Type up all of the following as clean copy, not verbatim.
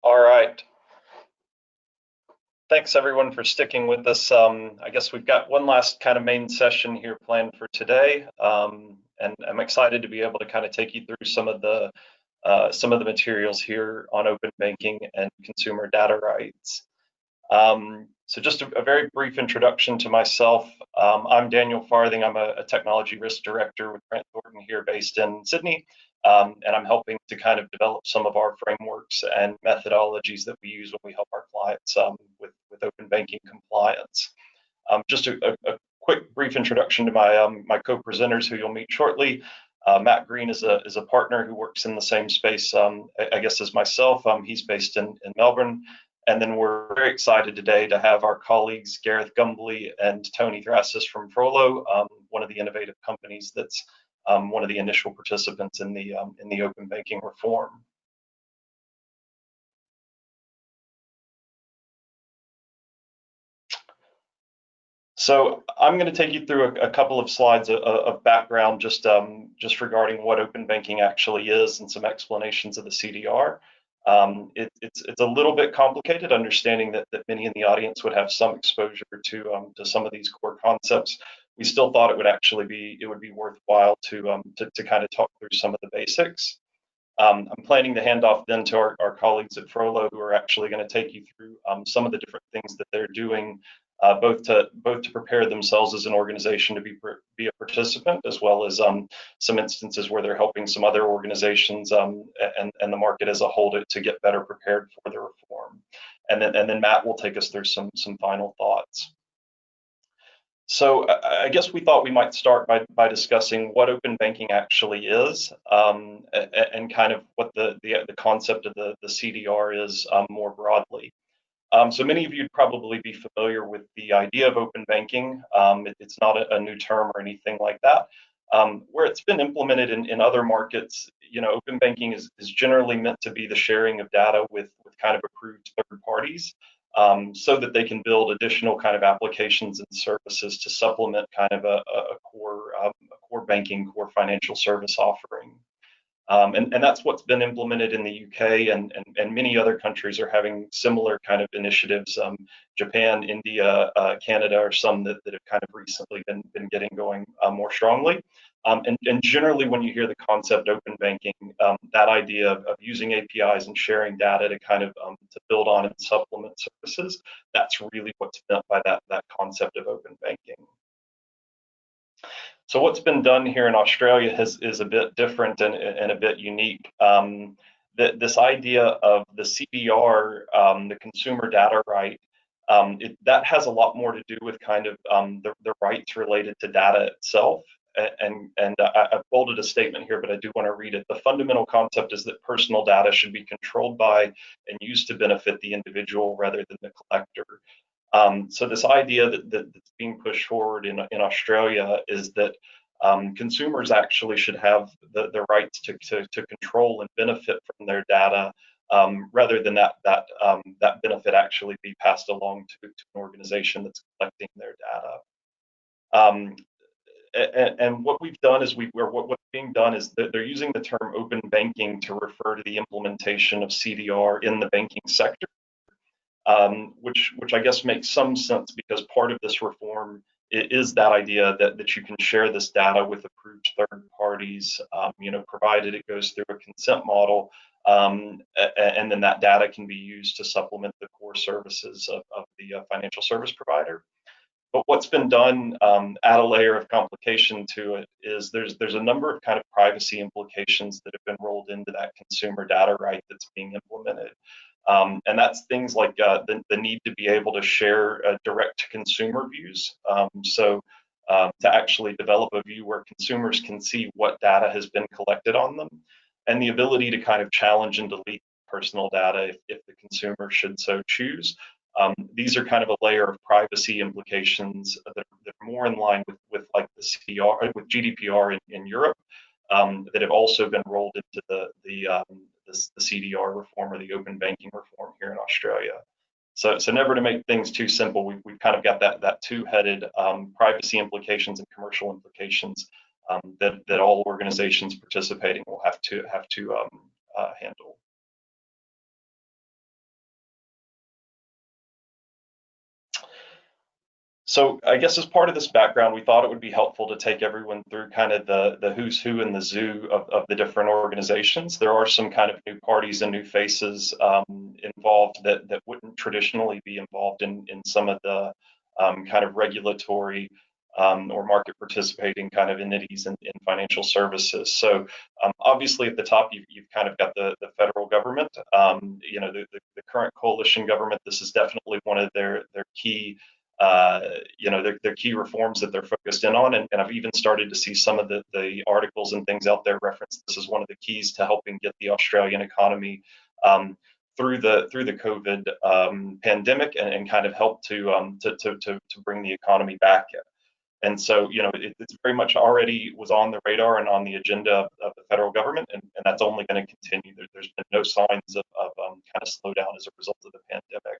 All right. Thanks everyone for sticking with us. I guess we've got one last kind of main session here planned for today, and I'm excited to be able to kind of take you through some of the materials here on open banking and consumer data rights. So just a very brief introduction to myself. I'm Daniel Farthing. I'm a technology risk director with Grant Thornton here based in Sydney. And I'm helping to kind of develop some of our frameworks and methodologies that we use when we help our clients with open banking compliance. Just a quick brief introduction to my co-presenters who you'll meet shortly. Matt Green is a partner who works in the same space, I guess, as myself. He's based in Melbourne. And then we're very excited today to have our colleagues Gareth Gumbley and Tony Thrassis from Frollo, one of the innovative companies that's one of the initial participants in the open banking reform. So I'm going to take you through a couple of slides of background just regarding what open banking actually is and some explanations of the CDR. It's a little bit complicated, understanding that many in the audience would have some exposure to some of these core concepts. We still thought it would be worthwhile to kind of talk through some of the basics. I'm planning to hand off then to our colleagues at Frollo, who are actually going to take you through some of the different things that they're doing, both to prepare themselves as an organization to be a participant, as well as some instances where they're helping some other organizations and the market as a whole to get better prepared for the reform. And then Matt will take us through some final thoughts. So I guess we thought we might start by discussing what open banking actually is, and kind of what the concept of the CDR is more broadly. So many of you would probably be familiar with the idea of open banking. It's not a new term or anything like that. Where it's been implemented in other markets, open banking is generally meant to be the sharing of data with kind of approved third parties, so that they can build additional kind of applications and services to supplement kind of a core banking, core financial service offering. And that's what's been implemented in the UK, and many other countries are having similar kind of initiatives. Japan, India, Canada are some that have kind of recently been getting going more strongly. And generally, when you hear the concept open banking, that idea of using APIs and sharing data to kind of to build on and supplement services, that's really what's meant by that concept of open banking. So what's been done here in Australia is a bit different and a bit unique. This idea of the CDR, the consumer data right, that has a lot more to do with kind of the rights related to data itself. And I've bolded a statement here, but I do want to read it. The fundamental concept is that personal data should be controlled by and used to benefit the individual rather than the collector. So this idea that's being pushed forward in Australia is that consumers actually should have the rights to control and benefit from their data, rather than that benefit actually be passed along to an organization that's collecting their data. And what we've done is what's being done is that they're using the term open banking to refer to the implementation of CDR in the banking sector. Which I guess makes some sense, because part of this reform is that idea that you can share this data with approved third parties, provided it goes through a consent model, and then that data can be used to supplement the core services of the financial service provider. But what's been done, add a layer of complication to it, is there's a number of kind of privacy implications that have been rolled into that consumer data right that's being implemented. And that's things like the need to be able to share direct-to-consumer views. So to actually develop a view where consumers can see what data has been collected on them, and the ability to kind of challenge and delete personal data if the consumer should so choose. These are kind of a layer of privacy implications that are more in line with like the CDR, with GDPR in Europe, that have also been rolled into the CDR reform, or the open banking reform here in Australia. So never to make things too simple, we've kind of got that two-headed privacy implications and commercial implications that all organizations participating will have to handle. So I guess as part of this background, we thought it would be helpful to take everyone through kind of the who's who and the zoo of the different organizations. There are some kind of new parties and new faces involved that wouldn't traditionally be involved in some of the kind of regulatory or market participating kind of entities in financial services. So obviously at the top, you've kind of got the federal government, the current coalition government. This is definitely one of their key their key reforms that they're focused in on. And I've even started to see some of the articles and things out there reference this as one of the keys to helping get the Australian economy through the COVID pandemic and kind of help to bring the economy back. And so, it's very much already was on the radar and on the agenda of the federal government, and that's only going to continue. There's been no signs of kind of slowdown as a result of the pandemic.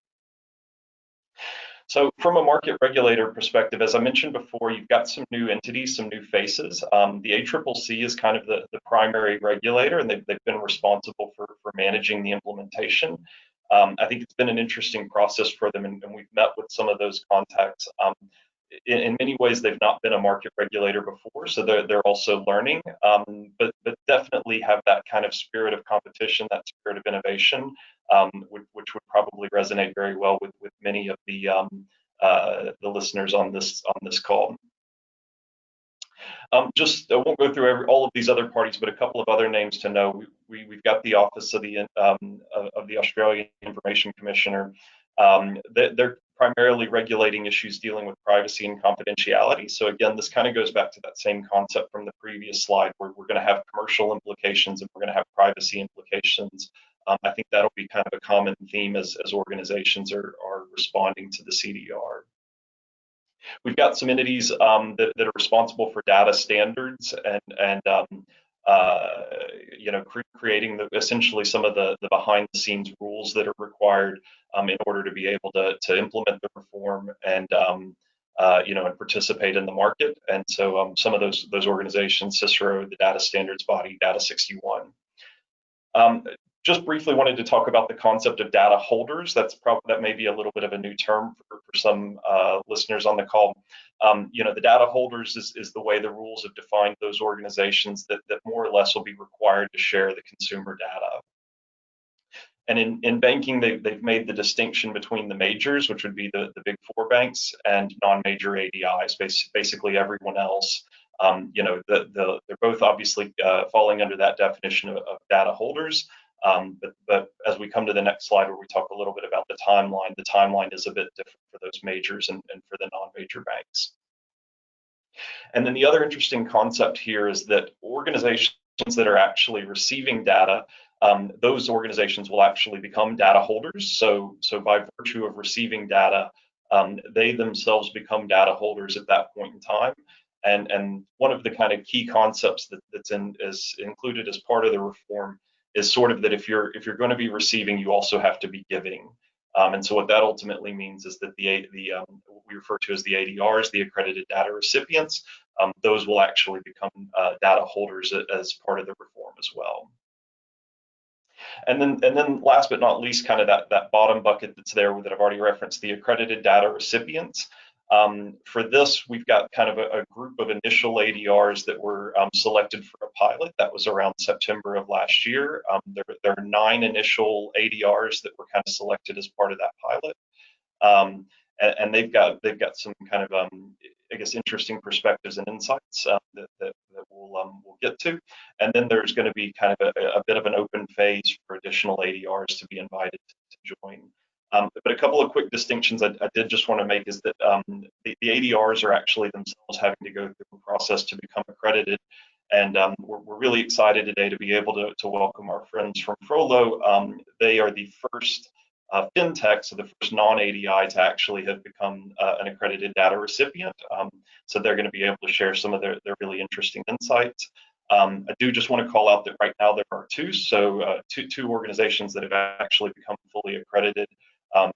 So from a market regulator perspective, as I mentioned before, you've got some new entities, some new faces. The ACCC is kind of the primary regulator, and they've been responsible for managing the implementation. I think it's been an interesting process for them, and we've met with some of those contacts. In many ways, they've not been a market regulator before, so they're also learning, but definitely have that kind of spirit of competition, that spirit of innovation, which would probably resonate very well with many of the listeners on this call. I won't go through all of these other parties, but a couple of other names to know. We've got the Office of the Australian Information Commissioner. They're primarily regulating issues dealing with privacy and confidentiality. So again, this kind of goes back to that same concept from the previous slide, where we're going to have commercial implications and we're going to have privacy implications. I think that'll be kind of a common theme as organizations are responding to the CDR. We've got some entities that are responsible for data standards and creating essentially some of the behind the scenes rules that are required in order to be able to implement the reform and and participate in the market. And so some of those organizations, Cicero, the data standards body, Data 61. Just briefly wanted to talk about the concept of data holders. That may be a little bit of a new term for some listeners on the call. The data holders is the way the rules have defined those organizations that more or less will be required to share the consumer data. And in banking, they've made the distinction between the majors, which would be the big four banks, and non-major ADIs, basically everyone else. They're both obviously falling under that definition of data holders. But as we come to the next slide where we talk a little bit about the timeline is a bit different for those majors and for the non-major banks. And then the other interesting concept here is that organizations that are actually receiving data, those organizations will actually become data holders. So by virtue of receiving data, they themselves become data holders at that point in time. And one of the kind of key concepts is included as part of the reform is sort of that if you're going to be receiving, you also have to be giving. And so what that ultimately means is that what we refer to as the ADRs, the accredited data recipients, those will actually become data holders as part of the reform as well. And then last but not least, kind of that bottom bucket that's there that I've already referenced, the accredited data recipients. For this, we've got kind of a group of initial ADRs that were selected for a pilot. That was around September of last year. There are 9 initial ADRs that were kind of selected as part of that pilot, and they've got some kind of I guess interesting perspectives and insights that we'll get to. And then there's going to be kind of a bit of an open phase for additional ADRs to be invited to join. But a couple of quick distinctions I did just want to make is that the ADRs are actually themselves having to go through a process to become accredited. And we're really excited today to be able to welcome our friends from Frollo. They are the first fintech, so the first non-ADI to actually have become an accredited data recipient. So they're going to be able to share some of their really interesting insights. I do just want to call out that right now there are two organizations that have actually become fully accredited.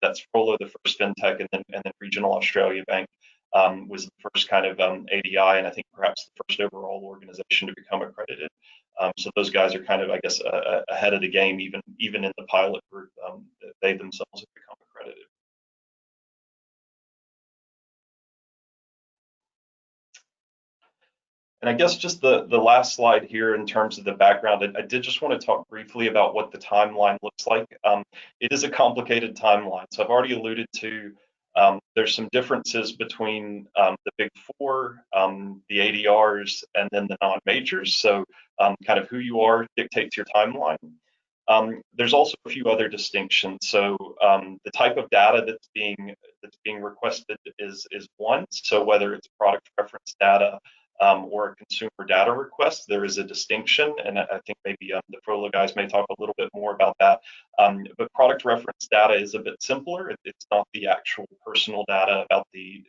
That's Frollo, the first fintech, and then Regional Australia Bank was the first kind of ADI, and I think perhaps the first overall organization to become accredited. So those guys are kind of, I guess, ahead of the game, even in the pilot group. They themselves have become accredited. And I guess just the last slide here in terms of the background, I did just want to talk briefly about what the timeline looks like. It is a complicated timeline. So I've already alluded to there's some differences between the big four, the ADRs, and then the non-majors. So kind of who you are dictates your timeline. There's also a few other distinctions. So the type of data that's being requested is one. So whether it's product reference data or a consumer data request, there is a distinction, and I think maybe the Frollo guys may talk a little bit more about that. But product reference data is a bit simpler. It's not the actual personal data about the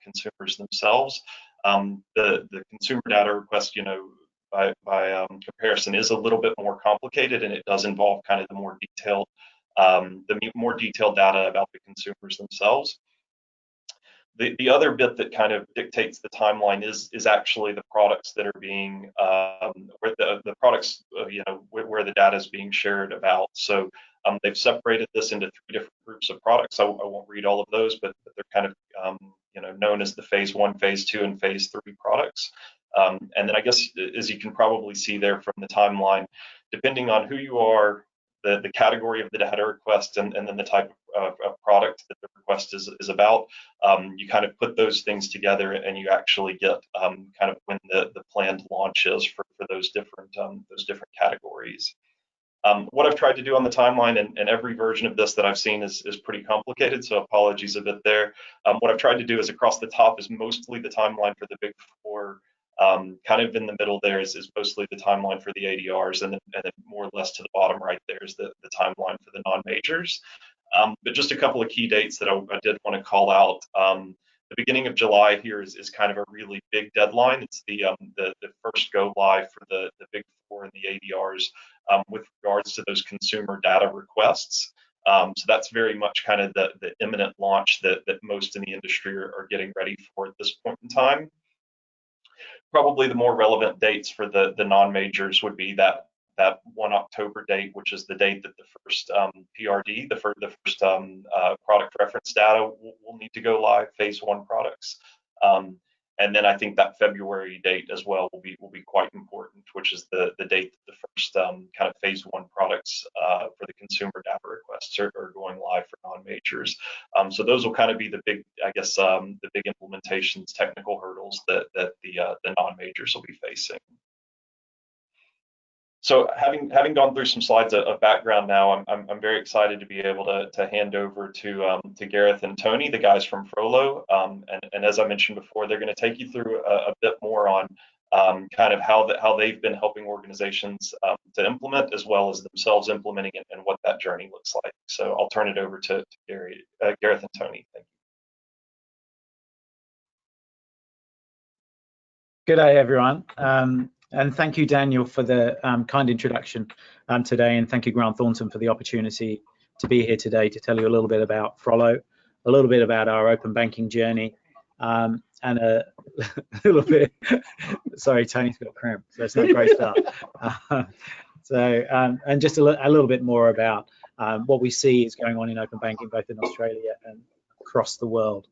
consumers themselves. The consumer data request, by comparison, is a little bit more complicated, and it does involve kind of the more detailed data about the consumers themselves. The other bit that kind of dictates the timeline is actually the products that are being where the products where the data is being shared about. So they've separated this into 3 different groups of products. I won't read all of those, but they're kind of known as the phase 1, phase 2, and phase 3 products. And then I guess, as you can probably see there from the timeline, depending on who you are, the category of the data request, and then the type of product that the request is about, you kind of put those things together and you actually get kind of when the planned launch is for those different categories. What I've tried to do on the timeline, and every version of this that I've seen is pretty complicated, so apologies a bit there. What I've tried to do is across the top is mostly the timeline for the big four. Kind of in the middle there is mostly the timeline for the ADRs, and then more or less to the bottom right there is the timeline for the non-majors. But just a couple of key dates that I did want to call out. The beginning of July here is kind of a really big deadline. It's the first go live for the big four and the ADRs with regards to those consumer data requests. So that's very much kind of the imminent launch that most in the industry are getting ready for at this point in time. Probably the more relevant dates for the non-majors would be that 1 October date, which is the date that the first PRD, the first product reference data will need to go live, phase 1 products. And then I think that February date as well will be quite important, which is the date that the first kind of phase 1 products for the consumer data requests are going live for non-majors. So those will kind of be the big, I guess, the big implementations, technical hurdles that the non-majors will be facing. So having gone through some slides of background now, I'm very excited to be able to hand over to Gareth and Tony, the guys from Frollo. And as I mentioned before, they're going to take you through a bit more on kind of how they've been helping organizations to implement, as well as themselves implementing it, and what that journey looks like. So I'll turn it over to Gareth and Tony. Thank you. Good day, everyone. And thank you, Daniel, for the kind introduction today, and thank you, Grant Thornton, for the opportunity to be here today to tell you a little bit about Frollo, a little bit about our open banking journey, and a little bit. Sorry, Tony's got cramp, so that's not a great start. And just a little bit more about what we see is going on in open banking, both in Australia and across the world.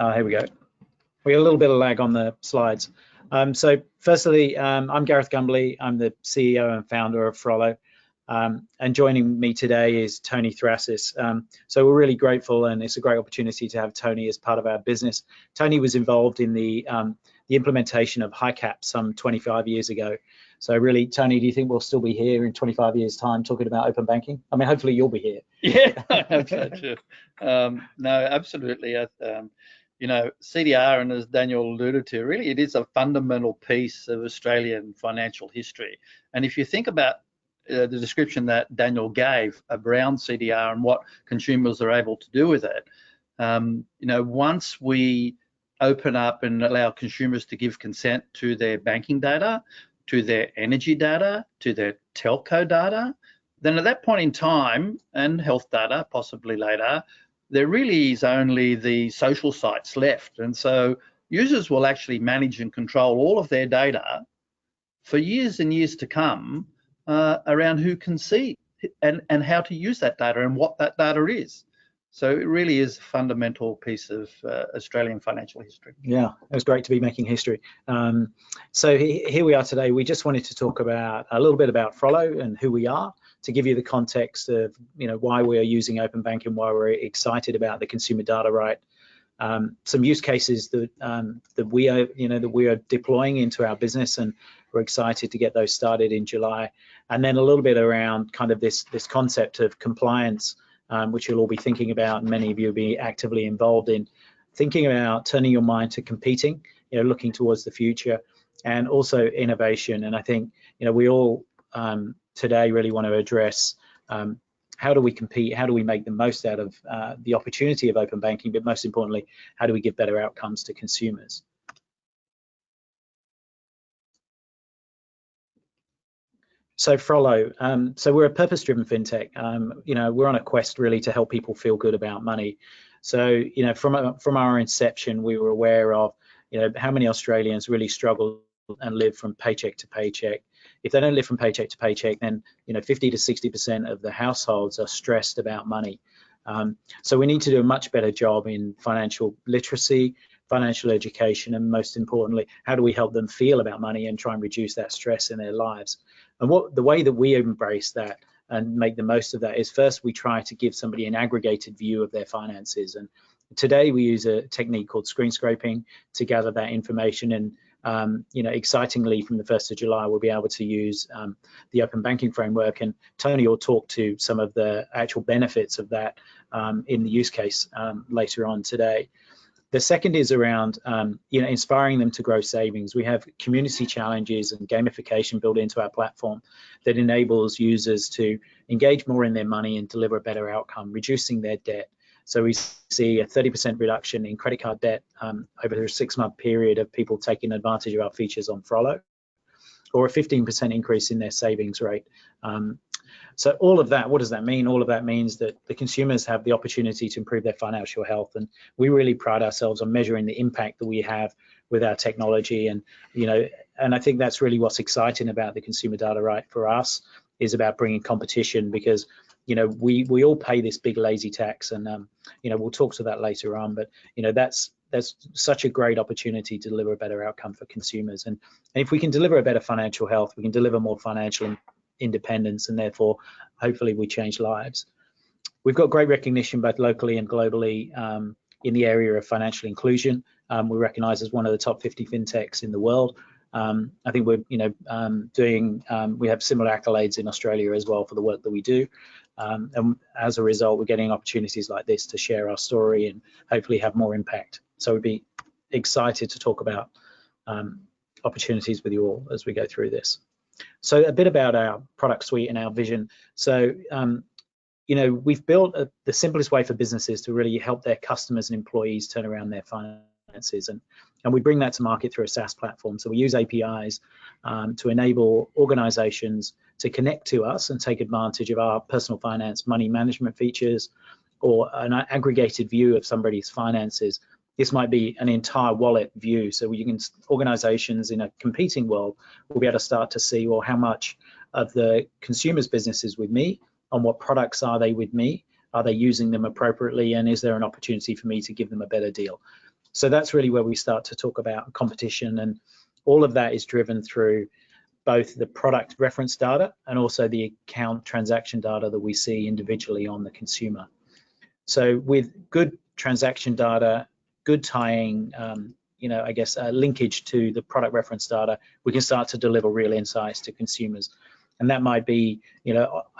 Here we go. We got a little bit of lag on the slides. So firstly, I'm Gareth Gumbley. I'm the CEO and founder of Frollo. And joining me today is Tony Thrassis. So we're really grateful, and it's a great opportunity to have Tony as part of our business. Tony was involved in the implementation of HiCap some 25 years ago. So really, Tony, do you think we'll still be here in 25 years' time talking about open banking? I mean, hopefully you'll be here. Yeah, I hope so too. No, absolutely. You know, CDR, and as Daniel alluded to, really it is a fundamental piece of Australian financial history. And if you think about the description that Daniel gave around CDR and what consumers are able to do with it, you know, once we open up and allow consumers to give consent to their banking data, to their energy data, to their telco data, then at that point in time, and health data possibly later, there really is only the social sites left. And so users will actually manage and control all of their data for years and years to come around who can see and how to use that data and what that data is. So it really is a fundamental piece of Australian financial history. Yeah, it was great to be making history. So here we are today. We just wanted to talk about a little bit about Frollo and who we are, to give you the context of why we are using open banking, why we're excited about the consumer data right. Some use cases that we are deploying into our business, and we're excited to get those started in July. And then a little bit around kind of this concept of compliance, which you'll all be thinking about, and many of you will be actively involved in thinking about turning your mind to competing, looking towards the future, and also innovation. And I think we all today really want to address how do we compete, how do we make the most out of the opportunity of open banking, but most importantly, how do we give better outcomes to consumers? So Frollo, so we're a purpose-driven fintech. We're on a quest really to help people feel good about money. So from our inception, we were aware of how many Australians really struggle and live from paycheck to paycheck. If they don't live from paycheck to paycheck, then 50 to 60% of the households are stressed about money. So we need to do a much better job in financial literacy, financial education, and most importantly, how do we help them feel about money and try and reduce that stress in their lives? And the way that we embrace that and make the most of that is, first, we try to give somebody an aggregated view of their finances. And today we use a technique called screen scraping to gather that information. And excitingly, from the 1st of July, we'll be able to use the open banking framework, and Tony will talk to some of the actual benefits of that in the use case later on today. The second is around inspiring them to grow savings. We have community challenges and gamification built into our platform that enables users to engage more in their money and deliver a better outcome, reducing their debt. So we see a 30% reduction in credit card debt over a 6-month period of people taking advantage of our features on Frollo, or a 15% increase in their savings rate. So all of that, what does that mean? All of that means that the consumers have the opportunity to improve their financial health, and we really pride ourselves on measuring the impact that we have with our technology. And and I think that's really what's exciting about the consumer data right for us, is about bringing competition, because we all pay this big lazy tax, and we'll talk to that later on, but that's such a great opportunity to deliver a better outcome for consumers. And if we can deliver a better financial health, we can deliver more financial independence, and therefore hopefully we change lives. We've got great recognition both locally and globally in the area of financial inclusion. We're recognized as one of the top 50 fintechs in the world. I think we're we have similar accolades in Australia as well for the work that we do, and as a result we're getting opportunities like this to share our story and hopefully have more impact. So we'd be excited to talk about opportunities with you all as we go through this. So a bit about our product suite and our vision. So we've built the simplest way for businesses to really help their customers and employees turn around their finances, and we bring that to market through a SaaS platform. So we use APIs to enable organizations to connect to us and take advantage of our personal finance money management features, or an aggregated view of somebody's finances. This might be an entire wallet view. So organizations in a competing world will be able to start to see, well, how much of the consumer's business is with me, and what products are they with me? Are they using them appropriately? And is there an opportunity for me to give them a better deal? So that's really where we start to talk about competition, and all of that is driven through both the product reference data and also the account transaction data that we see individually on the consumer. So with good transaction data, good tying, linkage to the product reference data, we can start to deliver real insights to consumers. And that might be,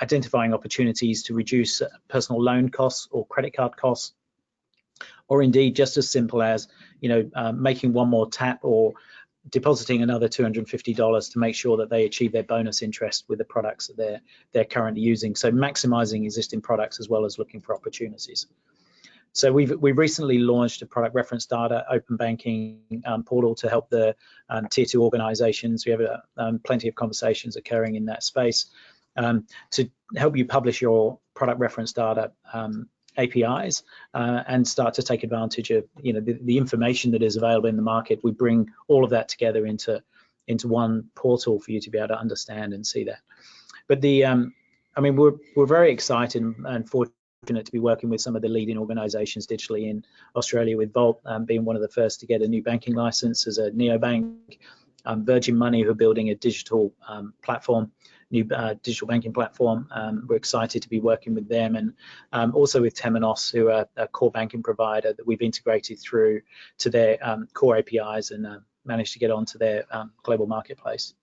identifying opportunities to reduce personal loan costs or credit card costs, or indeed just as simple as, making one more tap or depositing another $250 to make sure that they achieve their bonus interest with the products that they're currently using. So maximizing existing products as well as looking for opportunities. So we've recently launched a product reference data open banking portal to help the tier 2 organizations. We have plenty of conversations occurring in that space to help you publish your product reference data APIs and start to take advantage of the information that is available in the market. We bring all of that together into into one portal for you to be able to understand and see that. But the I mean, we're very excited and fortunate to be working with some of the leading organisations digitally in Australia, with Volt being one of the first to get a new banking license as a neobank. Virgin Money, who are building a digital platform, new digital banking platform. We're excited to be working with them, and also with Temenos, who are a core banking provider that we've integrated through to their core APIs and managed to get onto their global marketplace.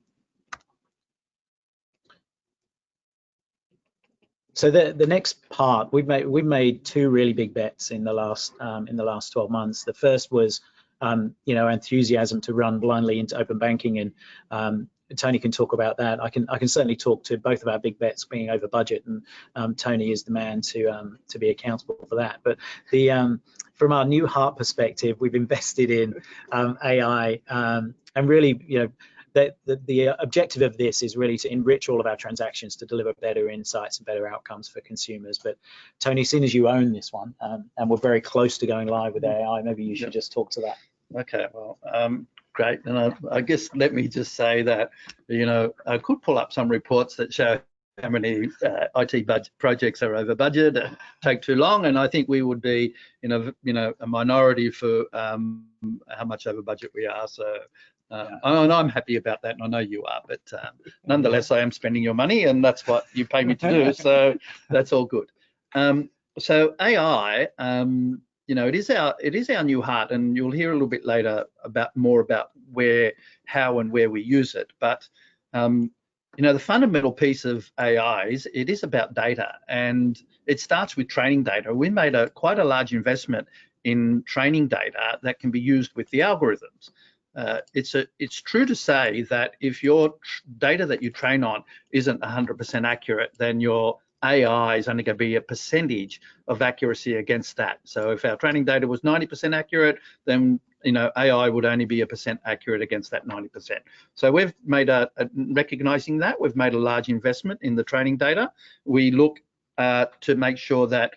So the next part, we've made two really big bets in the last 12 months. The first was you know, enthusiasm to run blindly into open banking, and Tony can talk about that. I can certainly talk to both of our big bets being over budget, and Tony is the man to be accountable for that. But from our new heart perspective, we've invested in AI, and really, you know, the objective of this is really to enrich all of our transactions to deliver better insights and better outcomes for consumers. But Tony, seeing as you own this one, and we're very close to going live with AI, maybe you should just talk to that. Okay, well, great. And I guess let me just say that, you know, I could pull up some reports that show how many IT budget projects are over budget, take too long, and I think we would be in a minority for how much over budget we are. So. And I'm happy about that, and I know you are, but nonetheless, I am spending your money, and that's what you pay me to do, so that's all good. So AI, you know, it is our new heart, and you'll hear a little bit later more about how and where we use it. But you know, the fundamental piece of AI it is about data, and it starts with training data. We made quite a large investment in training data that can be used with the algorithms. It's true to say that if your data that you train on isn't 100% accurate, then your AI is only going to be a percentage of accuracy against that. So if our training data was 90% accurate, then, you know, AI would only be 1% accurate against that 90%. So we've made recognizing that, we've made a large investment in the training data. We look to make sure that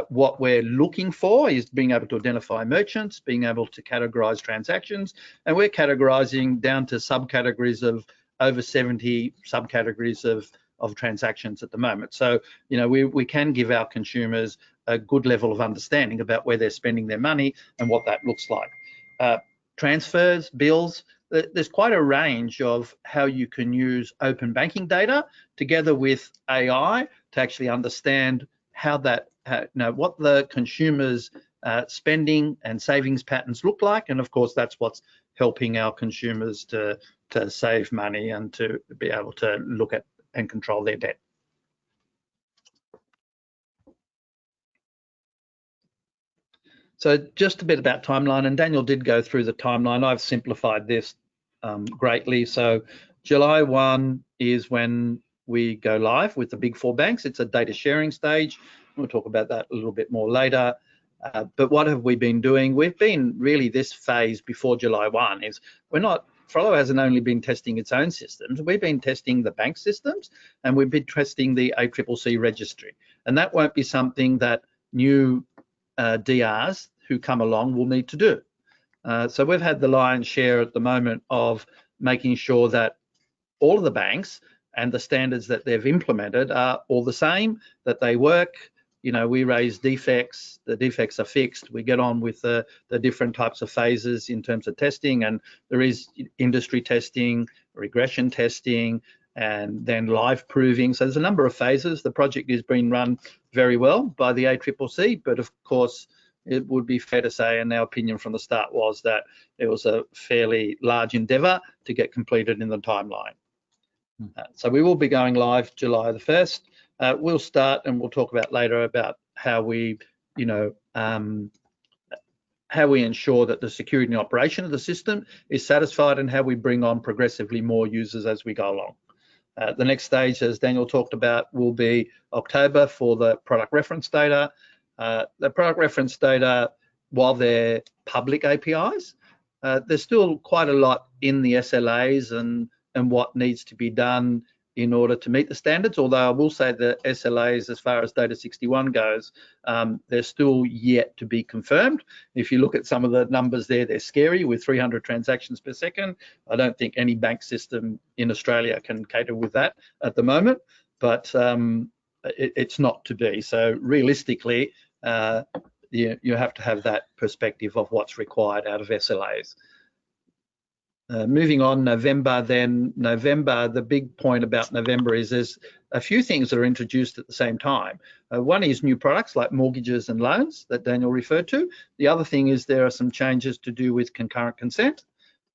what we're looking for is being able to identify merchants, being able to categorize transactions, and we're categorizing down to subcategories of over 70 subcategories of transactions at the moment. So, you know, we can give our consumers a good level of understanding about where they're spending their money and what that looks like. Transfers, bills, there's quite a range of how you can use open banking data together with AI to actually understand what the consumers' spending and savings patterns look like, and of course that's what's helping our consumers to save money and to be able to look at and control their debt. So just a bit about timeline, and Daniel did go through the timeline. I've simplified this greatly. So July 1 is when we go live with the big four banks. It's a data sharing stage. We'll talk about that a little bit more later. But what have we been doing? We've been really, this phase before July 1 is Frollo hasn't only been testing its own systems, we've been testing the bank systems, and we've been testing the ACCC registry. And that won't be something that new DRs who come along will need to do. So we've had the lion's share at the moment of making sure that all of the banks and the standards that they've implemented are all the same, that they work. You know, we raise defects, the defects are fixed, we get on with the different types of phases in terms of testing, and there is industry testing, regression testing, and then live proving. So there's a number of phases. The project is being run very well by the ACCC, but of course, it would be fair to say, and our opinion from the start was that it was a fairly large endeavour to get completed in the timeline. So we will be going live July the 1st. We'll start, and we'll talk about later about how we, you know, how we ensure that the security and operation of the system is satisfied, and how we bring on progressively more users as we go along. The next stage, as Daniel talked about, will be October for the product reference data. The product reference data, while they're public APIs, there's still quite a lot in the SLAs and what needs to be done in order to meet the standards, although I will say the SLAs as far as Data 61 goes, they're still yet to be confirmed. If you look at some of the numbers there, they're scary with 300 transactions per second. I don't think any bank system in Australia can cater with that at the moment, but it's not to be. So realistically, you have to have that perspective of what's required out of SLAs. Moving on, November, the big point about November is there's a few things that are introduced at the same time. One is new products like mortgages and loans that Daniel referred to. The other thing is there are some changes to do with concurrent consent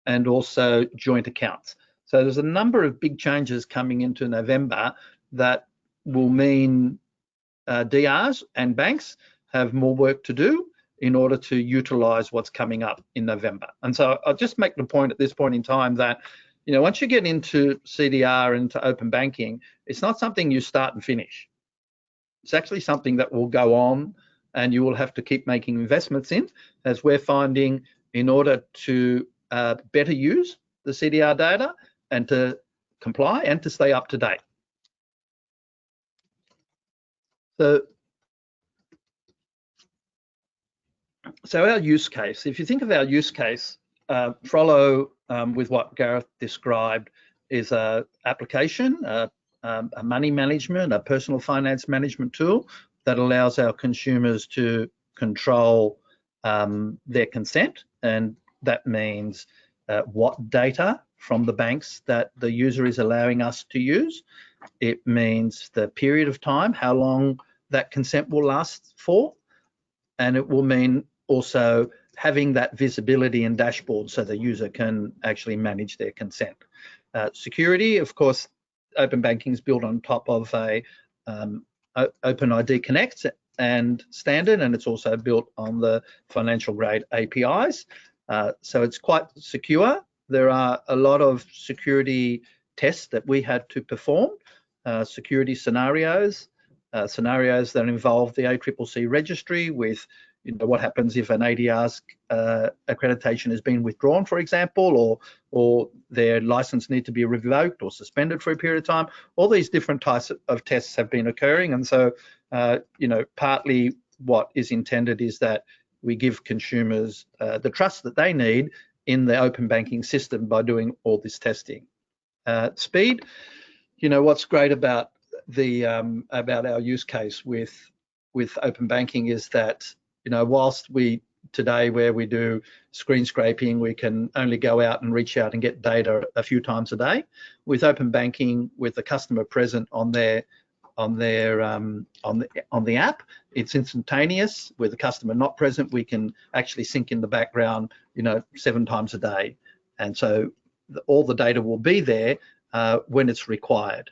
and also joint accounts. So there's a number of big changes coming into November that will mean DRs and banks have more work to do in order to utilize what's coming up in November. And so I'll just make the point at this point in time that, you know, once you get into CDR, into open banking, it's not something you start and finish. It's actually something that will go on and you will have to keep making investments in, as we're finding, in order to better use the CDR data and to comply and to stay up to date. So our use case, if you think of our use case, Frollo, with what Gareth described, is a application, a money management, a personal finance management tool that allows our consumers to control their consent. And that means what data from the banks that the user is allowing us to use. It means the period of time, how long that consent will last for. And it will mean also having that visibility and dashboard so the user can actually manage their consent. Security, of course, open banking is built on top of a OpenID Connect and standard, and it's also built on the financial grade APIs. So it's quite secure. There are a lot of security tests that we had to perform, security scenarios that involve the ACCC registry with, you know, what happens if an ADR's accreditation has been withdrawn, for example, or their license need to be revoked or suspended for a period of time. All these different types of tests have been occurring, and so you know, partly what is intended is that we give consumers the trust that they need in the open banking system by doing all this testing. Speed, you know, what's great about our use case with open banking is that, you know, whilst today where we do screen scraping, we can only go out and reach out and get data a few times a day. With open banking, with the customer present on the app, it's instantaneous. With the customer not present, we can actually sync in the background, you know, 7 times a day, and so all the data will be there when it's required.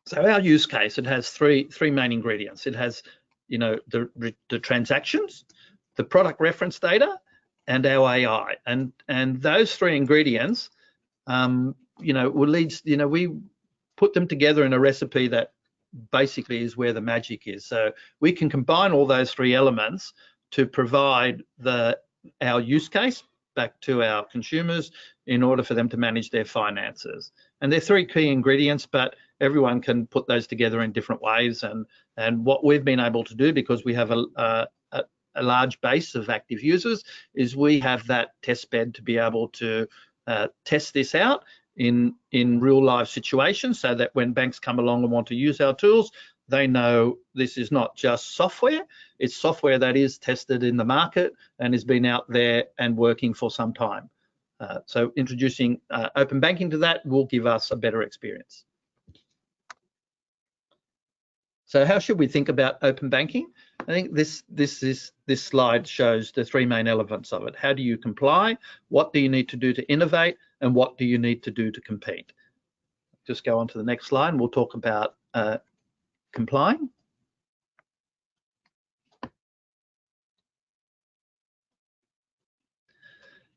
So our use case, it has three main ingredients. It has, you know, the transactions, the product reference data, and our AI. And those 3 ingredients, you know, will lead, you know, we put them together in a recipe that basically is where the magic is. So we can combine all those 3 elements to provide our use case back to our consumers in order for them to manage their finances. And there are 3 key ingredients, but everyone can put those together in different ways. And what we've been able to do, because we have a large base of active users, is we have that test bed to be able to test this out in real life situations, so that when banks come along and want to use our tools, they know this is not just software, it's software that is tested in the market and has been out there and working for some time. So introducing open banking to that will give us a better experience. So how should we think about open banking? I think this slide shows the 3 main elements of it. How do you comply? What do you need to do to innovate? And what do you need to do to compete? Just go on to the next slide and we'll talk about complying.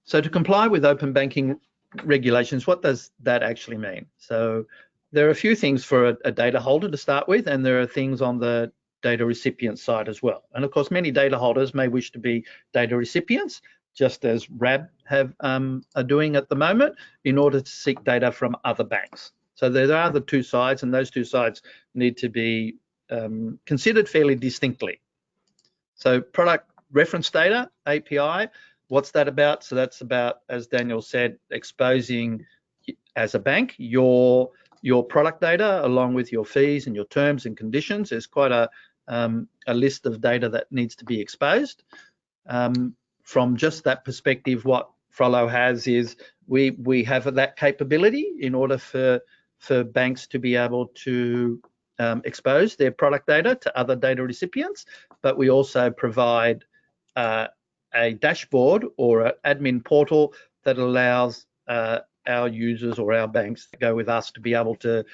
So to comply with open banking regulations, what does that actually mean? So there are a few things for a data holder to start with, and there are things on the data recipient side as well. And of course, many data holders may wish to be data recipients, just as RAB are doing at the moment, in order to seek data from other banks. So there are the two sides, and those two sides need to be considered fairly distinctly. So product reference data, API, what's that about? So that's about, as Daniel said, exposing as a bank your product data along with your fees and your terms and conditions. There's quite a list of data that needs to be exposed. From just that perspective, what Frollo has is we have that capability in order for banks to be able to expose their product data to other data recipients, but we also provide a dashboard or an admin portal that allows our users or our banks that go with us to be able to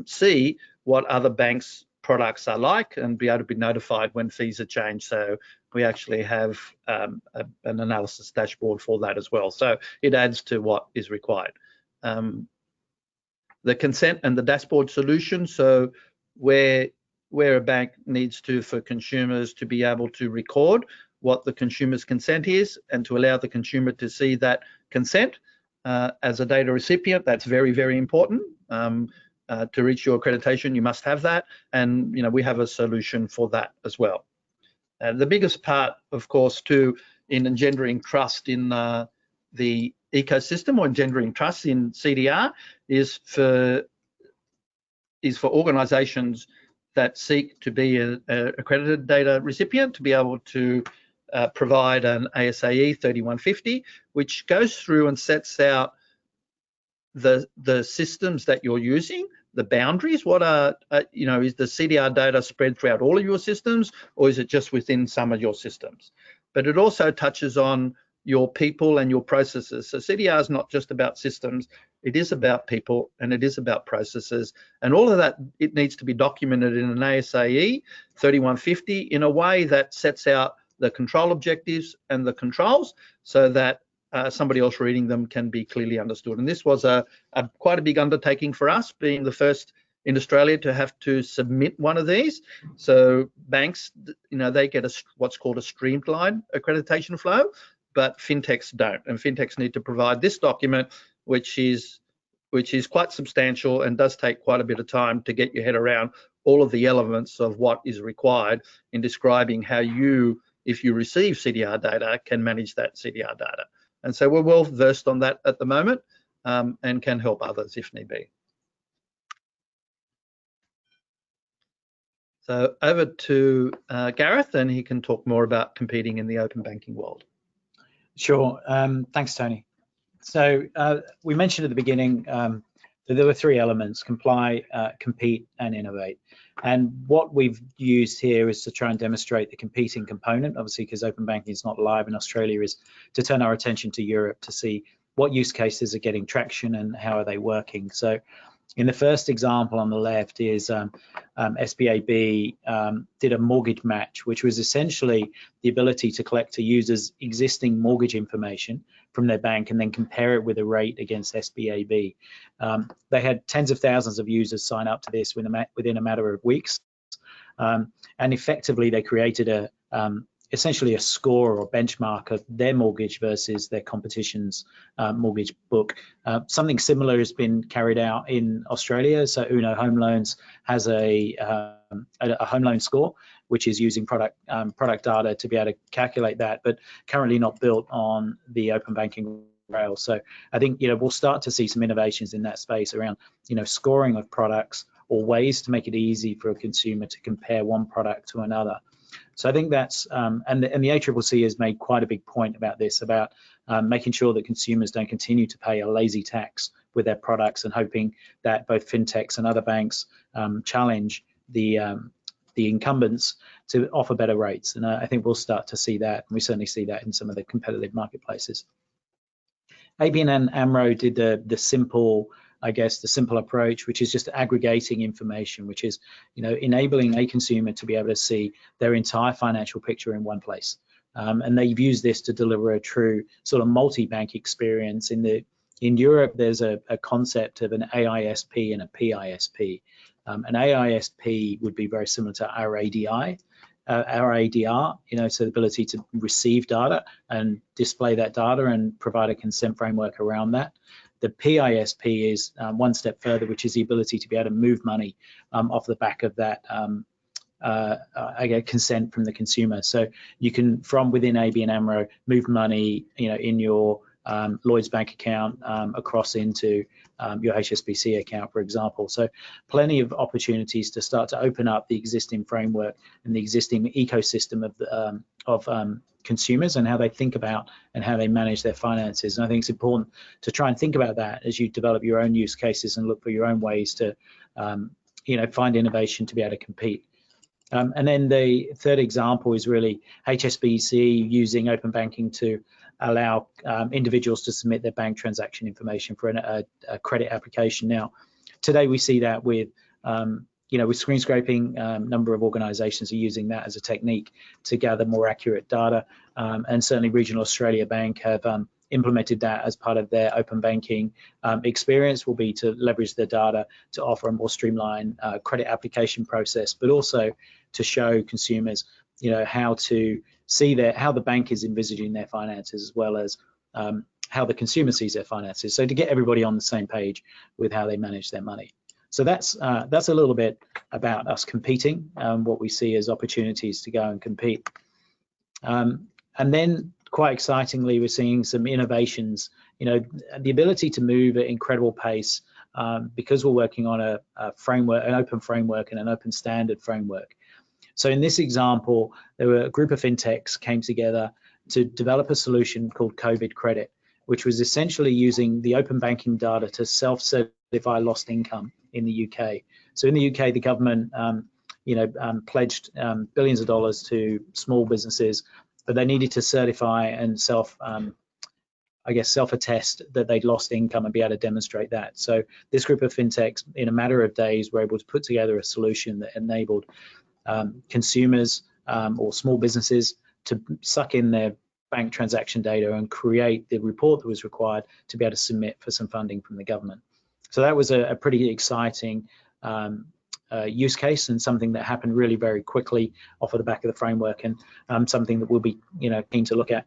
see what other banks' products are like and be able to be notified when fees are changed. So we actually have an analysis dashboard for that as well. So it adds to what is required. The consent and the dashboard solution. So where a bank needs to, for consumers to be able to record what the consumer's consent is and to allow the consumer to see that consent as a data recipient, that's very, very important. To reach your accreditation, you must have that. And we have a solution for that as well. The biggest part, of course, too, in engendering trust in the ecosystem or engendering trust in CDR is for organisations that seek to be an accredited data recipient to be able to provide an ASAE 3150, which goes through and sets out the systems that you're using, the boundaries. What are, is the CDR data spread throughout all of your systems, or is it just within some of your systems? But it also touches on your people and your processes. So CDR is not just about systems, it is about people and it is about processes. And all of that, it needs to be documented in an ASAE 3150 in a way that sets out the control objectives and the controls so that somebody else reading them can be clearly understood. And this was quite a big undertaking for us, being the first in Australia to have to submit one of these. So banks, they get what's called a streamlined accreditation flow, but fintechs don't. And fintechs need to provide this document, which is quite substantial and does take quite a bit of time to get your head around all of the elements of what is required in describing how you, if you receive CDR data, can manage that CDR data. And so we're well versed on that at the moment and can help others if need be. So over to Gareth, and he can talk more about competing in the open banking world. Sure. Thanks, Tony. So we mentioned at the beginning that there were three elements: comply, compete, and innovate. And what we've used here is to try and demonstrate the competing component, obviously because open banking is not live in Australia, is to turn our attention to Europe to see what use cases are getting traction and how are they working. So in the first example on the left is SBAB did a mortgage match, which was essentially the ability to collect a user's existing mortgage information from their bank and then compare it with a rate against SBAB. They had tens of thousands of users sign up to this within a matter of weeks. And effectively, they created essentially a score or benchmark of their mortgage versus their competition's mortgage book. Something similar has been carried out in Australia. So Uno Home Loans has a home loan score, which is using product data to be able to calculate that, but currently not built on the open banking rail. So I think we'll start to see some innovations in that space around scoring of products or ways to make it easy for a consumer to compare one product to another. So I think that's, and the ACCC has made quite a big point about this, about making sure that consumers don't continue to pay a lazy tax with their products and hoping that both fintechs and other banks challenge the incumbents to offer better rates. And I think we'll start to see that. And we certainly see that in some of the competitive marketplaces. ABN and AMRO did the simple approach, which is just aggregating information, which is, enabling a consumer to be able to see their entire financial picture in one place. And they've used this to deliver a true sort of multi-bank experience. In Europe, there's a concept of an AISP and a PISP. An AISP would be very similar to our ADI. Our ADR, so the ability to receive data and display that data and provide a consent framework around that. The PISP is one step further, which is the ability to be able to move money off the back of that I get consent from the consumer. So you can, from within ABN AMRO, move money, in your Lloyd's bank account across into your HSBC account, for example. So plenty of opportunities to start to open up the existing framework and the existing ecosystem of consumers and how they think about and how they manage their finances. And I think it's important to try and think about that as you develop your own use cases and look for your own ways to, find innovation to be able to compete. And then the third example is really HSBC using open banking to allow individuals to submit their bank transaction information for a credit application. Now, today we see that with screen scraping, number of organisations are using that as a technique to gather more accurate data, and certainly Regional Australia Bank have implemented that as part of their open banking experience, will be to leverage the data to offer a more streamlined credit application process, but also to show consumers, how to see how the bank is envisaging their finances, as well as how the consumer sees their finances. So to get everybody on the same page with how they manage their money. So that's a little bit about us competing, what we see as opportunities to go and compete. And then, quite excitingly, we're seeing some innovations, the ability to move at incredible pace, because we're working on a framework, an open framework and an open standard framework. So in this example, there were a group of fintechs came together to develop a solution called COVID Credit, which was essentially using the open banking data to self-certify lost income in the UK. So in the UK, the government, pledged billions of dollars to small businesses, but they needed to certify and self-attest that they'd lost income and be able to demonstrate that. So this group of fintechs, in a matter of days, were able to put together a solution that enabled consumers or small businesses to suck in their bank transaction data and create the report that was required to be able to submit for some funding from the government. So that was a pretty exciting use case, and something that happened really very quickly off of the back of the framework, and something that we'll be keen to look at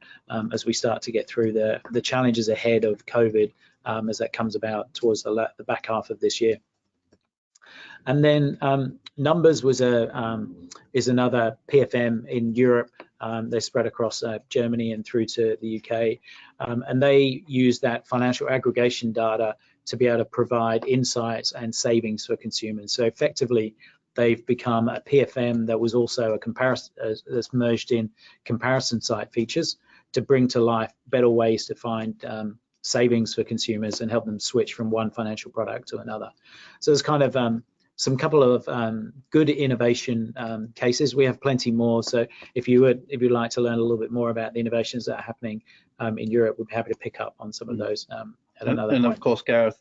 as we start to get through the challenges ahead of COVID, as that comes about towards the back half of this year. And then Numbers is another PFM in Europe. They spread across Germany and through to the UK, and they use that financial aggregation data to be able to provide insights and savings for consumers. So effectively, they've become a PFM that was also a comparison, that's merged in comparison site features to bring to life better ways to find savings for consumers and help them switch from one financial product to another. So there's kind of some couple of good innovation cases. We have plenty more. So if you'd like to learn a little bit more about the innovations that are happening in Europe, we'd be happy to pick up on some of those at another point. And of course, Gareth,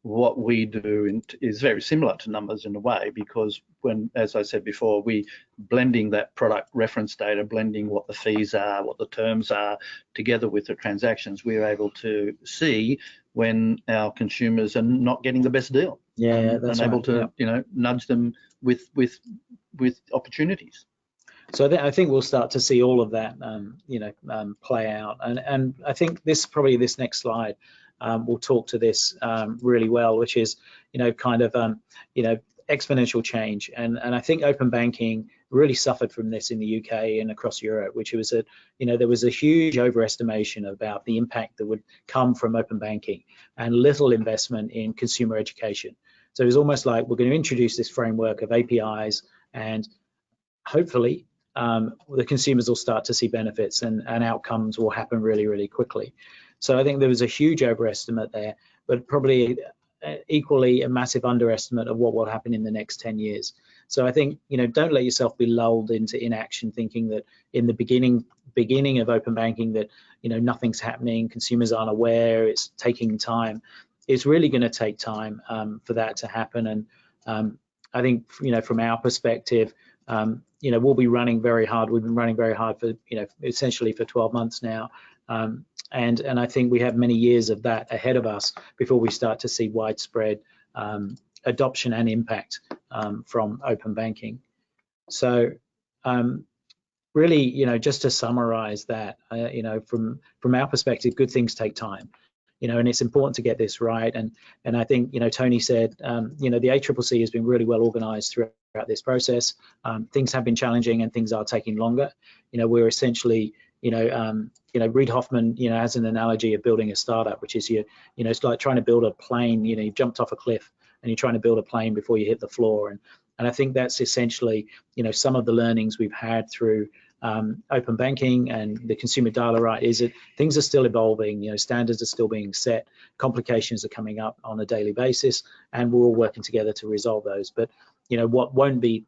what we do is very similar to Numbers in a way, because when, as I said before, we blending that product reference data, blending what the fees are, what the terms are, together with the transactions, we're able to see when our consumers are not getting the best deal. Yeah, that's and able right. to nudge them with opportunities. So I think we'll start to see all of that play out, and I think this next slide will talk to this really well, which is exponential change, and I think open banking really suffered from this in the UK and across Europe, which was there was a huge overestimation about the impact that would come from open banking and little investment in consumer education. So it was almost like, we're going to introduce this framework of APIs, and hopefully the consumers will start to see benefits, and outcomes will happen really, really quickly. So I think there was a huge overestimate there, but probably equally a massive underestimate of what will happen in the next 10 years. So I think, don't let yourself be lulled into inaction, thinking that in the beginning of open banking that, nothing's happening, consumers aren't aware, it's taking time. It's really going to take time for that to happen. And I think, from our perspective, we'll be running very hard. We've been running very hard for, essentially for 12 months now. And I think we have many years of that ahead of us before we start to see widespread adoption and impact from open banking. So really, just to summarize that, from our perspective, good things take time. and it's important to get this right. And I think, Tony said, the ACCC has been really well organized throughout this process. Things have been challenging and things are taking longer. We're essentially, Reid Hoffman, has an analogy of building a startup, which is it's like trying to build a plane. You've jumped off a cliff and you're trying to build a plane before you hit the floor. And I think that's essentially, some of the learnings we've had through open banking and the consumer data right is that things are still evolving. Standards are still being set, complications are coming up on a daily basis, and we're all working together to resolve those. But what won't be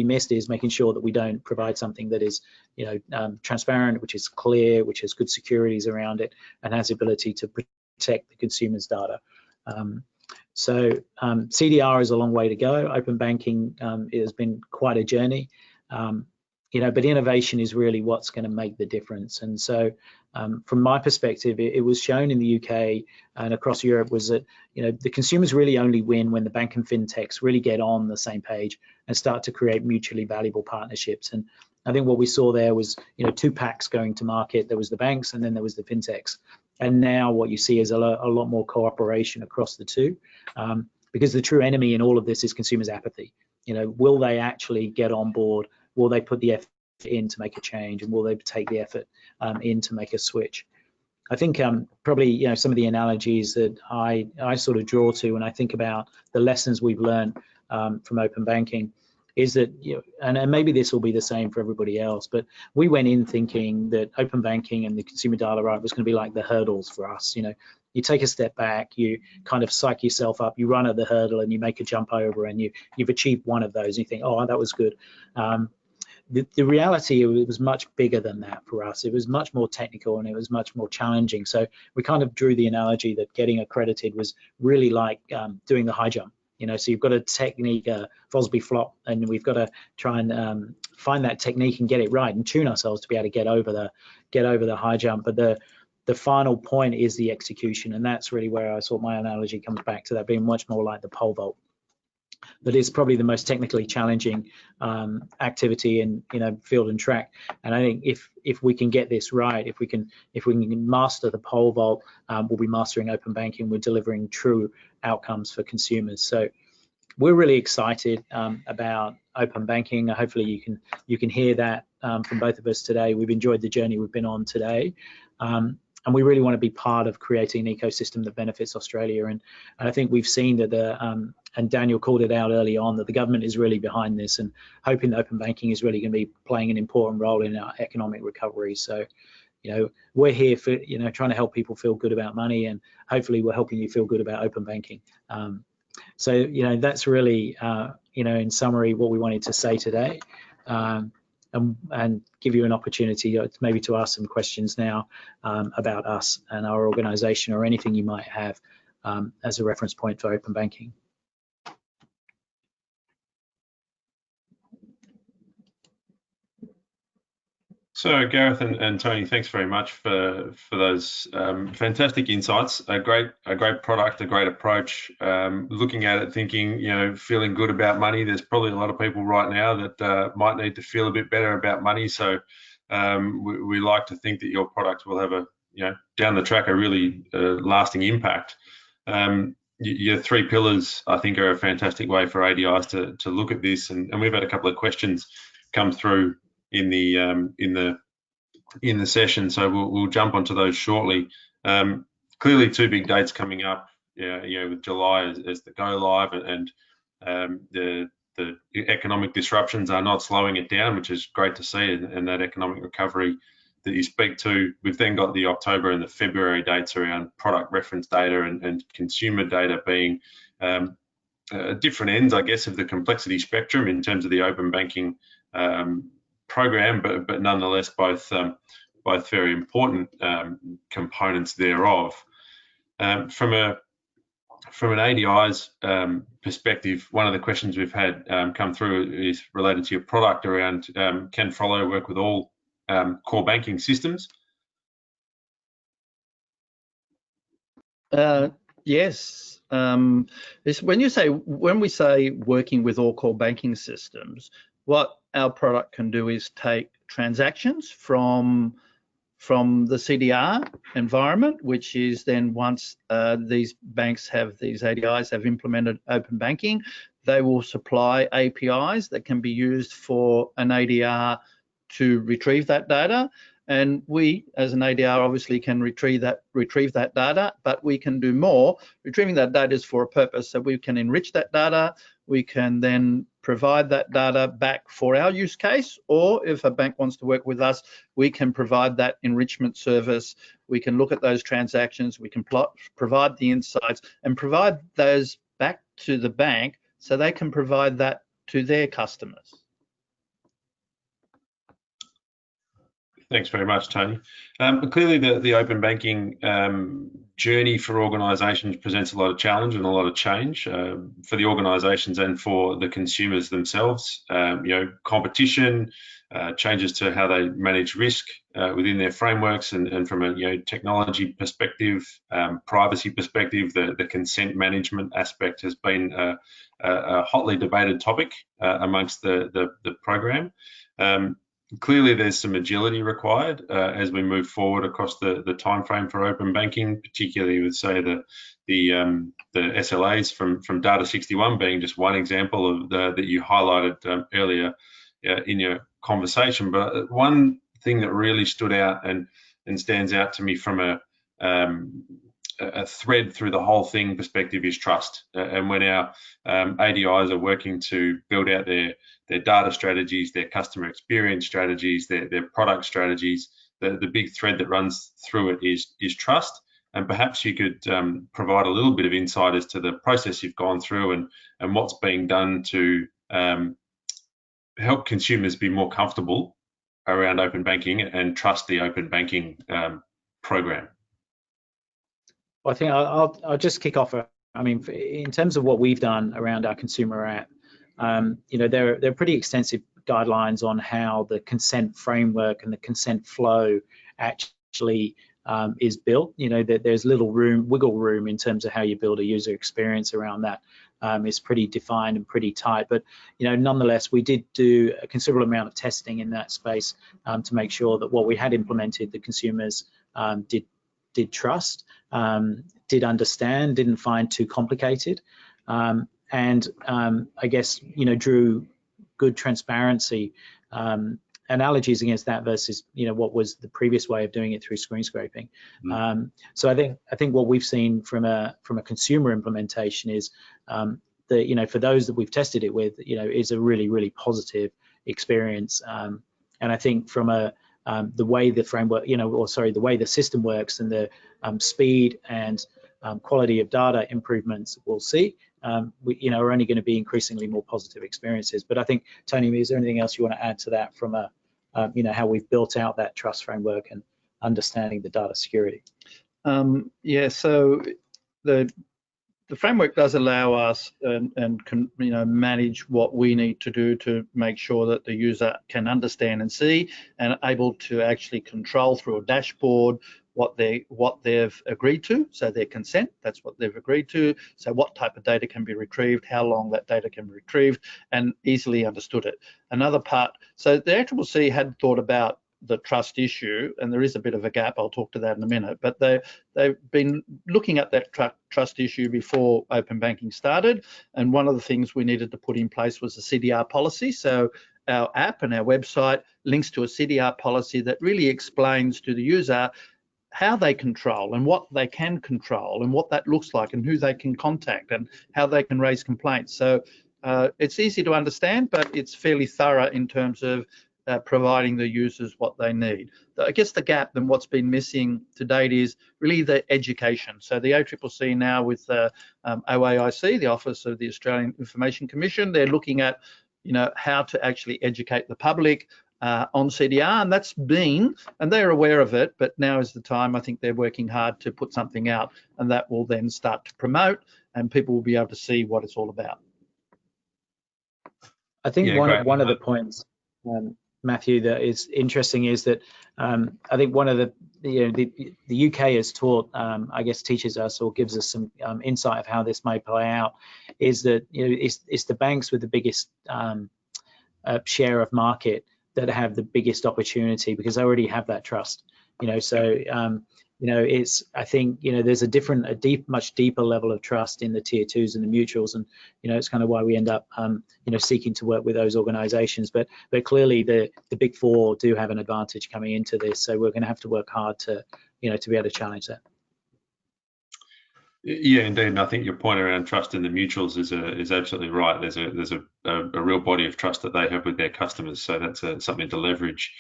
missed is making sure that we don't provide something that is transparent, which is clear, which has good securities around it, and has the ability to protect the consumer's data. So CDR is a long way to go. Open banking it has been quite a journey, but innovation is really what's going to make the difference. And so from my perspective, it was shown in the UK and across Europe was that the consumers really only win when the bank and fintechs really get on the same page and start to create mutually valuable partnerships. And I think what we saw there was two packs going to market. There was the banks and then there was the fintechs. And now what you see is a lot more cooperation across the two, because the true enemy in all of this is consumers' apathy. Will they actually get on board? Will they put the effort in to make a change? And will they take the effort in to make a switch? I think probably some of the analogies that I sort of draw to when I think about the lessons we've learned from open banking is that, and maybe this will be the same for everybody else, but we went in thinking that open banking and the consumer data right was going to be like the hurdles for us. You take a step back, you kind of psych yourself up, you run at the hurdle and you make a jump over and you've achieved one of those and you think, oh, that was good. The reality, it was much bigger than that for us. It was much more technical and it was much more challenging. So we kind of drew the analogy that getting accredited was really like doing the high jump. So you've got a technique, Fosbury flop, and we've got to try and find that technique and get it right and tune ourselves to be able to get over the high jump. But the final point is the execution, and that's really where I saw my analogy comes back to that being much more like the pole vault. That is probably the most technically challenging activity in field and track. And I think if we can get this right, if we can master the pole vault, we'll be mastering open banking. We're delivering true outcomes for consumers. So we're really excited about open banking. Hopefully you can hear that from both of us today. We've enjoyed the journey we've been on today. And we really want to be part of creating an ecosystem that benefits Australia. And I think we've seen that, and Daniel called it out early on, that the government is really behind this and hoping that open banking is really going to be playing an important role in our economic recovery. So, we're here for, trying to help people feel good about money, and hopefully we're helping you feel good about open banking. So, that's really, in summary, what we wanted to say today. And give you an opportunity maybe to ask some questions now about us and our organisation, or anything you might have as a reference point for open banking. So Gareth and Tony, thanks very much for those fantastic insights. A great product, a great approach. Looking at it, thinking, feeling good about money. There's probably a lot of people right now that might need to feel a bit better about money. So we like to think that your product will have down the track, a really lasting impact. Your three pillars, I think, are a fantastic way for ADIs to look at this. And we've had a couple of questions come through in the session, so we'll jump onto those shortly. Clearly, two big dates coming up. With July as the go live, and the economic disruptions are not slowing it down, which is great to see, and that economic recovery that you speak to. We've then got the October and the February dates around product reference data and consumer data being different ends, I guess, of the complexity spectrum in terms of the open banking program, but nonetheless both very important components thereof. From an ADI's perspective, one of the questions we've had come through is related to your product around can Frollo work with all core banking systems? Yes. When we say working with all core banking systems, what our product can do is take transactions from from the CDR environment, which is then once these banks have these ADIs have implemented open banking, they will supply APIs that can be used for an ADR to retrieve that data. And we, as an ADR, obviously can retrieve that data, but we can do more. Retrieving that data is for a purpose, so we can enrich that data. We can then provide that data back for our use case, or if a bank wants to work with us, we can provide that enrichment service. We can look at those transactions, we can provide the insights and provide those back to the bank so they can provide that to their customers. Thanks very much, Tony. Clearly, the open banking journey for organisations presents a lot of challenge and a lot of change for the organisations and for the consumers themselves. Competition, changes to how they manage risk within their frameworks, and from a technology perspective, privacy perspective, the consent management aspect has been a hotly debated topic amongst the program. Clearly, there's some agility required as we move forward across the time frame for open banking, particularly with, say, the SLAs from Data 61 being just one example of that you highlighted earlier in your conversation. But one thing that really stood out and stands out to me from a thread through the whole thing perspective is trust. And when our ADIs are working to build out their data strategies, their customer experience strategies, their product strategies, the big thread that runs through it is trust. And perhaps you could provide a little bit of insight as to the process you've gone through and what's being done to help consumers be more comfortable around open banking and trust the open banking program. Well, I think I'll just kick off. I mean, in terms of what we've done around our consumer app, there are pretty extensive guidelines on how the consent framework and the consent flow actually is built. There's wiggle room in terms of how you build a user experience around that. It's pretty defined and pretty tight, but nonetheless, we did do a considerable amount of testing in that space to make sure that what we had implemented, the consumers did trust, did understand, didn't find too complicated, and I guess drew good transparency analogies against that versus what was the previous way of doing it through screen scraping. So I think what we've seen from a consumer implementation is that for those that we've tested it with, is a really positive experience. And I think from the way the framework, the way the system works and the speed and quality of data improvements we'll see, are only going to be increasingly more positive experiences. But I think, Tony, is there anything else you want to add to that from how we've built out that trust framework and understanding the data security? Yeah, so the framework does allow us and can manage what we need to do to make sure that the user can understand and see and able to actually control through a dashboard what they've agreed to, so their consent, that's what they've agreed to, so what type of data can be retrieved, how long that data can be retrieved, and easily understood it. Another part, so the ACCC had thought about the trust issue, and there is a bit of a gap, I'll talk to that in a minute, but they've been looking at that trust issue before open banking started, and one of the things we needed to put in place was a CDR policy. So our app and our website links to a CDR policy that really explains to the user how they control and what they can control and what that looks like and who they can contact and how they can raise complaints. So it's easy to understand, but it's fairly thorough in terms of providing the users what they need. I guess the gap and what's been missing to date is really the education. So the ACCC now with OAIC, the Office of the Australian Information Commission, they're looking at how to actually educate the public on CDR, and that's been, and they're aware of it, but now is the time. I think they're working hard to put something out, and that will then start to promote, and people will be able to see what it's all about. I think one of the points, Matthew, that is interesting is that I think one of the UK has taught, I guess, teaches us or gives us some insight of how this may play out, is that it's the banks with the biggest share of market that have the biggest opportunity because they already have that trust. It's, I think, there's a much deeper level of trust in the tier twos and the mutuals, and it's kind of why we end up seeking to work with those organizations. But clearly the big four do have an advantage coming into this, so we're going to have to work hard to be able to challenge that. Yeah, indeed. And I think your point around trust in the mutuals is absolutely right. There's a real body of trust that they have with their customers, so that's something to leverage.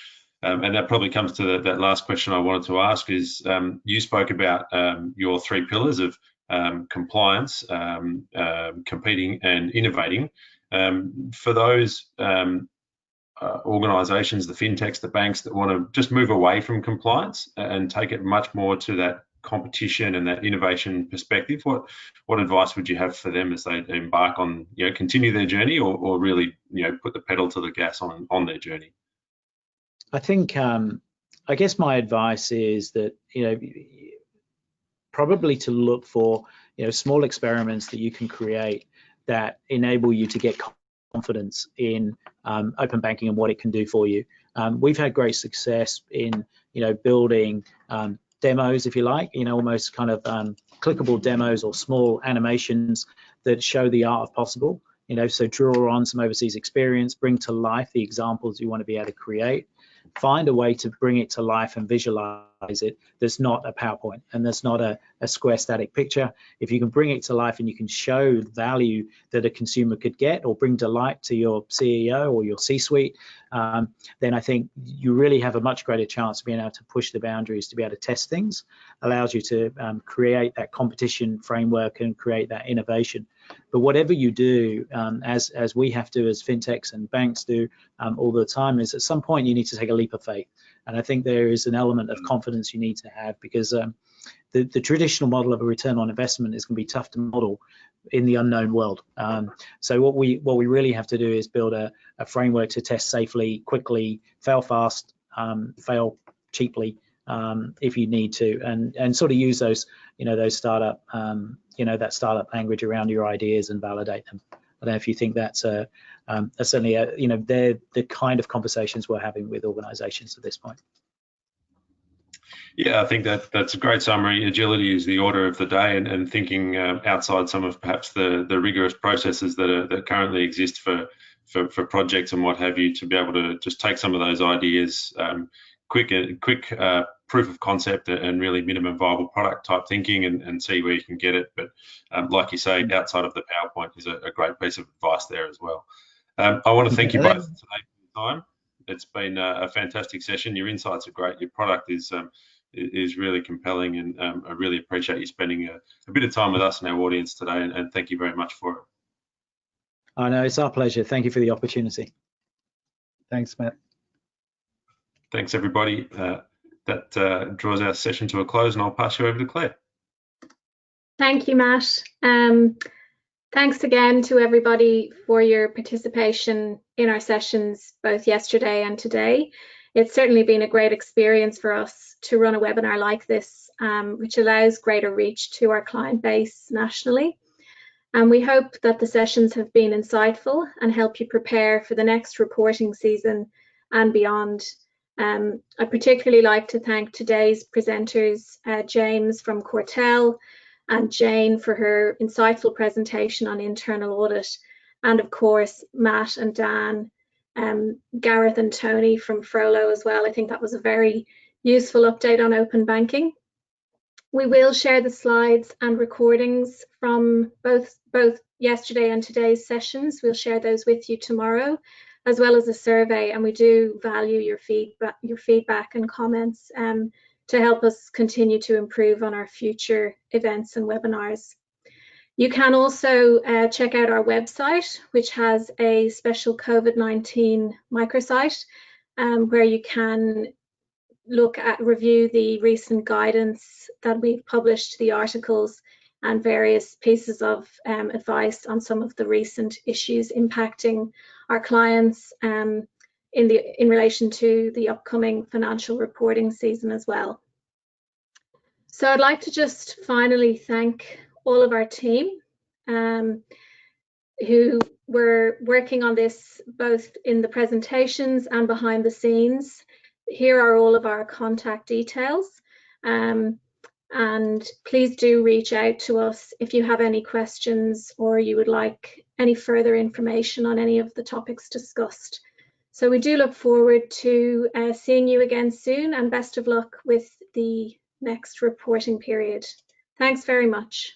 And that probably comes to that last question I wanted to ask is, you spoke about your three pillars of compliance, competing and innovating. For those organisations, the fintechs, the banks that want to just move away from compliance and take it much more to that competition and that innovation perspective, what advice would you have for them as they embark on, continue their journey or really, put the pedal to the gas on their journey? I think, I guess my advice is that, probably to look for, small experiments that you can create that enable you to get confidence in open banking and what it can do for you. We've had great success in, building demos, if you like, almost kind of clickable demos or small animations that show the art of possible. So draw on some overseas experience, bring to life the examples you want to be able to create. Find a way to bring it to life and visualize it that's not a PowerPoint and that's not a square static picture. If you can bring it to life and you can show the value that a consumer could get or bring delight to your CEO or your C-suite, then I think you really have a much greater chance of being able to push the boundaries, to be able to test things, allows you to create that competition framework and create that innovation. But whatever you do, as we have to, as fintechs and banks do all the time, is at some point you need to take a leap of faith. And I think there is an element of confidence you need to have, because the traditional model of a return on investment is going to be tough to model in the unknown world. So what we really have to do is build a framework to test safely, quickly, fail fast, fail cheaply, if you need to, and sort of use those, those startup, that startup language around your ideas and validate them. I don't know if you think that's certainly they're the kind of conversations we're having with organizations at this point. Yeah, I think that's a great summary. Agility is the order of the day, and thinking outside some of perhaps the rigorous processes that currently exist for projects and what have you, to be able to just take some of those ideas, quick proof of concept and really minimum viable product type thinking, and see where you can get it. But like you say, outside of the PowerPoint is a great piece of advice there as well. I want to thank you both today for your time. It's been a fantastic session. Your insights are great. Your product is really compelling, and I really appreciate you spending a bit of time with us and our audience today, and thank you very much for it. I know, it's our pleasure. Thank you for the opportunity. Thanks, Matt. Thanks, everybody. That draws our session to a close, and I'll pass you over to Claire. Thank you, Matt. Thanks again to everybody for your participation in our sessions both yesterday and today. It's certainly been a great experience for us to run a webinar like this, which allows greater reach to our client base nationally. And we hope that the sessions have been insightful and help you prepare for the next reporting season and beyond. I particularly like to thank today's presenters, James from Cortel and Jane for her insightful presentation on internal audit, and of course Matt and Dan, Gareth and Tony from Frollo as well. I think that was a very useful update on open banking. We will share the slides and recordings from both yesterday and today's sessions. We'll share those with you tomorrow, as well as a survey, and we do value your feedback and comments to help us continue to improve on our future events and webinars. You can also check out our website, which has a special COVID-19 microsite where you can review the recent guidance that we've published, the articles and various pieces of advice on some of the recent issues impacting our clients in relation to the upcoming financial reporting season as well. So I'd like to just finally thank all of our team who were working on this both in the presentations and behind the scenes. here are all of our contact details. And please do reach out to us if you have any questions or you would like any further information on any of the topics discussed. So we do look forward to seeing you again soon, and best of luck with the next reporting period. Thanks very much.